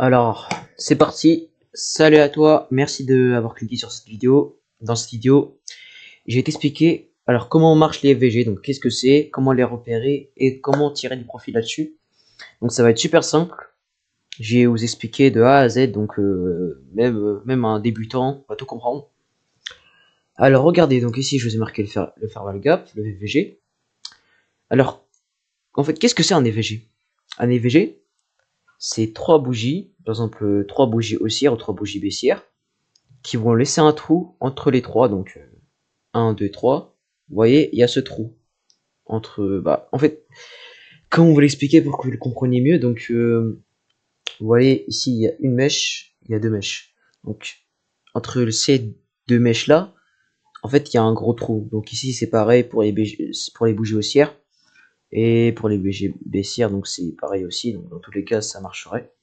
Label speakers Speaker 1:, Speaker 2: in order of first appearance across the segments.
Speaker 1: Alors, c'est parti. Salut à toi. Merci d'avoir cliqué sur cette vidéo. Dans cette vidéo, je vais t'expliquer alors comment marchent les FVG, donc qu'est-ce que c'est, comment les repérer et comment tirer du profit là-dessus. Donc ça va être super simple. Je vais vous expliquer de A à Z, donc même un débutant va tout comprendre. Alors regardez, donc ici je vous ai marqué le fair value gap, le FVG. Alors, en fait, qu'est-ce que c'est un FVG? Un FVG, c'est trois bougies, par exemple trois bougies haussières ou trois bougies baissières, qui vont laisser un trou entre les trois, donc 1, 2, 3. Vous voyez, il y a ce trou entre, en fait, comment vous l'expliquer pour que vous le compreniez mieux. Donc, vous voyez, ici, il y a une mèche, il y a deux mèches. Donc, entre ces deux mèches-là, en fait, il y a un gros trou. Donc ici, c'est pareil pour les bougies haussières et pour les bougies baissières, donc c'est pareil aussi. Donc, dans tous les cas, ça marcherait.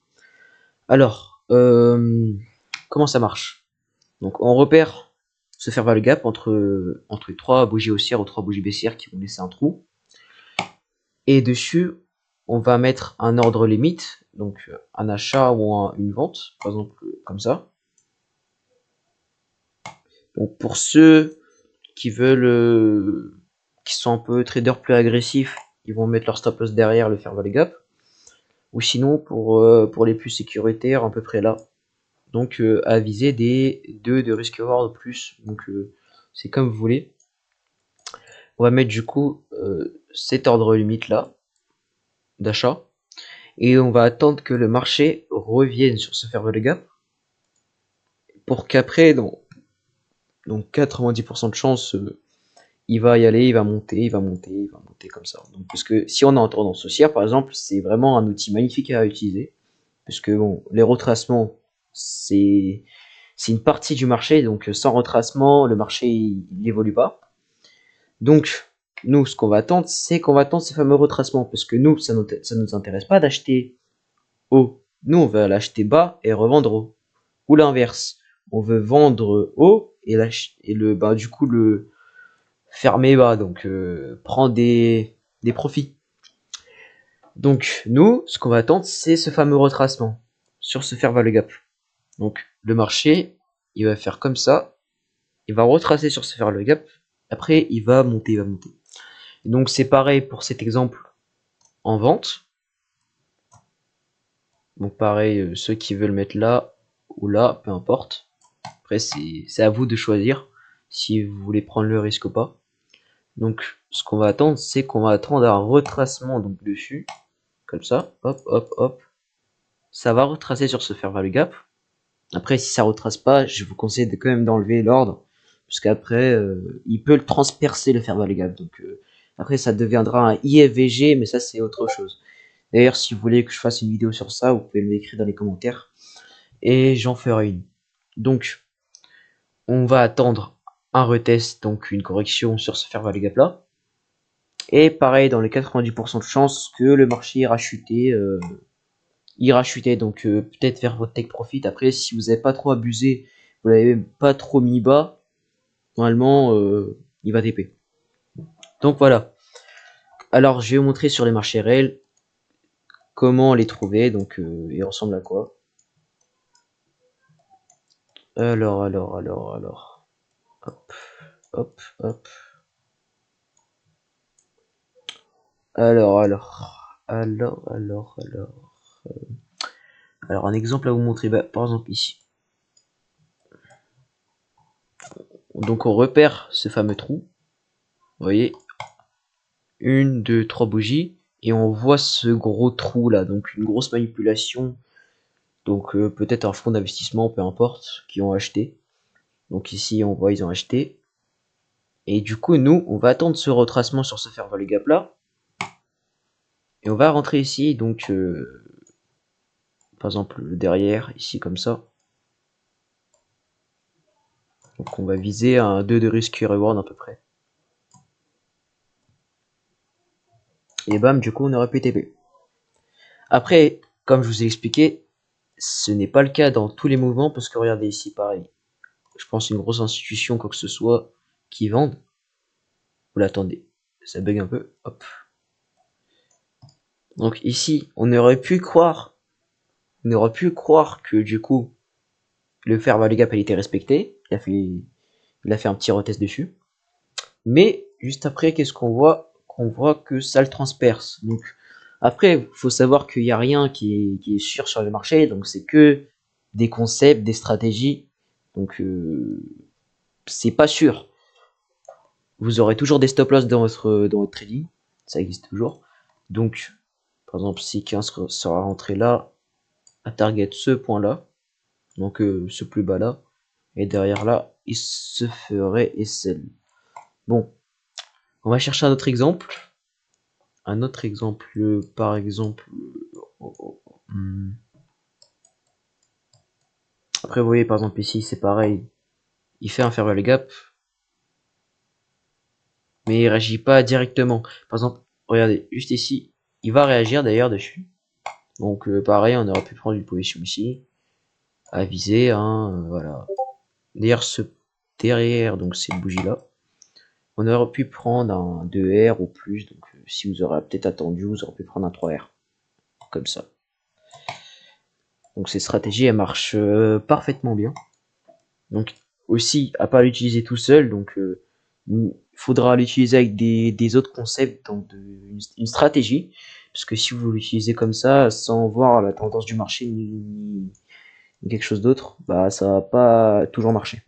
Speaker 1: Alors, comment ça marche? Donc, on repère se faire le gap entre trois bougies haussières ou trois bougies baissières qui vont laisser un trou. Et dessus, on va mettre un ordre limite, donc un achat ou une vente, par exemple comme ça. Donc pour ceux qui veulent, qui sont un peu traders plus agressifs, ils vont mettre leur stop loss derrière le fair value gap. Ou sinon pour les plus sécuritaires, à peu près là. Donc à viser des 2 de risk reward plus. Donc c'est comme vous voulez. On va mettre du coup cet ordre limite là d'achat et on va attendre que le marché revienne sur ce fair value gap pour qu'après donc 90% de chance il va y aller, il va monter, il va monter, il va monter comme ça. Donc parce que si on est en tendance haussière par exemple, c'est vraiment un outil magnifique à utiliser parce que bon, les retracements c'est une partie du marché, donc sans retracement, le marché il n'évolue pas. Donc, nous, ce qu'on va attendre, c'est qu'on va attendre ces fameux retracements, parce que nous, ça nous intéresse pas d'acheter haut. Nous, on veut l'acheter bas et revendre haut. Ou l'inverse. On veut vendre haut et du coup, le fermer bas, donc prendre des profits. Donc, nous, ce qu'on va attendre, c'est ce fameux retracement sur ce fair value gap. Donc, le marché, il va faire comme ça, il va retracer sur ce fair value gap, après, il va monter, il va monter. Donc c'est pareil pour cet exemple en vente. Donc pareil, ceux qui veulent mettre là ou là, peu importe. Après c'est à vous de choisir si vous voulez prendre le risque ou pas. Donc ce qu'on va attendre, c'est qu'on va attendre un retracement donc dessus, comme ça, hop, hop, hop. Ça va retracer sur ce fair value gap. Après si ça retrace pas, je vous conseille de quand même d'enlever l'ordre, parce qu'après il peut le transpercer le fair value gap. Donc après ça deviendra un IFVG, mais ça c'est autre chose. D'ailleurs, si vous voulez que je fasse une vidéo sur ça, vous pouvez me l'écrire dans les commentaires et j'en ferai une. Donc, on va attendre un retest, donc une correction sur ce fair value gap là. Et pareil, dans les 90% de chances que le marché ira chuter, donc peut-être vers votre take profit. Après, si vous n'avez pas trop abusé, vous n'avez pas trop mis bas, normalement, il va TP. Donc voilà. Alors, je vais vous montrer sur les marchés réels comment les trouver. Donc, ils ressemblent à quoi? Alors. Hop, hop, hop. Alors. Alors, un exemple à vous montrer, par exemple ici. Donc, on repère ce fameux trou. Vous voyez, une, deux, trois bougies. Et on voit ce gros trou là. Donc, une grosse manipulation. Donc, peut-être un fonds d'investissement, peu importe, qui ont acheté. Donc, ici, on voit, ils ont acheté. Et du coup, nous, on va attendre ce retracement sur ce fair value gap là. Et on va rentrer ici. Donc, par exemple, derrière, ici, comme ça. Donc on va viser un 2 de risk reward à peu près. Et bam, du coup on aurait pu TP. Après, comme je vous ai expliqué, ce n'est pas le cas dans tous les mouvements, parce que regardez ici pareil. Je pense une grosse institution, quoi que ce soit, qui vendent. Vous l'attendez, ça bug un peu. Hop. Donc ici, on aurait pu croire on aurait pu croire que du coup le fair value gap a été respecté. Il a fait un petit retest dessus. Mais juste après, qu'est-ce qu'on voit? Qu'on voit que ça le transperce. Donc après, faut savoir qu'il n'y a rien qui est sûr sur le marché, donc c'est que des concepts, des stratégies. Donc c'est pas sûr. Vous aurez toujours des stop loss dans votre trading, ça existe toujours. Donc par exemple, si 15 sera rentré là, à target ce point là, donc ce plus bas là, et derrière là, il se ferait SL. Bon, on va chercher un autre exemple. Un autre exemple, par exemple. Après, vous voyez, par exemple, ici, c'est pareil. Il fait un fair value gap, mais il réagit pas directement. Par exemple, regardez, juste ici, il va réagir d'ailleurs dessus. Donc, pareil, on aurait pu prendre une position ici, à viser, hein, voilà. D'ailleurs, derrière, donc cette bougie-là, on aurait pu prendre un 2R ou plus. Donc, si vous aurez peut-être attendu, vous aurez pu prendre un 3R. Comme ça. Donc ces stratégies, elles marchent parfaitement bien. Donc aussi, à pas l'utiliser tout seul, donc il faudra l'utiliser avec des autres concepts, donc une stratégie. Parce que si vous l'utilisez comme ça, sans voir la tendance du marché ni quelque chose d'autre, bah ça va pas toujours marcher.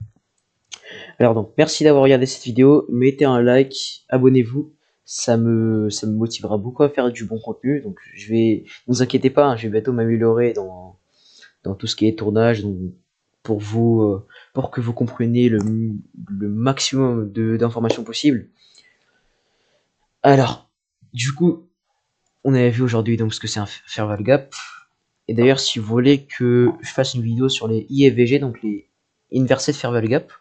Speaker 1: Alors donc, merci d'avoir regardé cette vidéo, mettez un like, abonnez-vous, ça me motivera beaucoup à faire du bon contenu. Donc ne vous inquiétez pas, hein, je vais bientôt m'améliorer dans tout ce qui est tournage, donc pour vous, pour que vous compreniez le maximum d'informations possibles. Alors, du coup, on avait vu aujourd'hui donc ce que c'est un fair value gap. Et d'ailleurs, si vous voulez que je fasse une vidéo sur les IFVG, donc les inversés de fair value gap,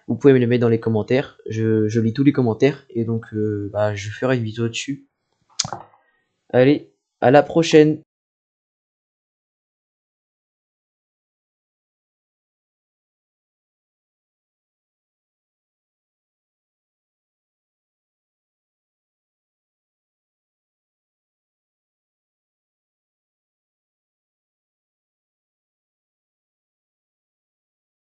Speaker 1: vous pouvez me les mettre dans les commentaires. Je lis tous les commentaires et donc je ferai une vidéo dessus. Allez, à la prochaine!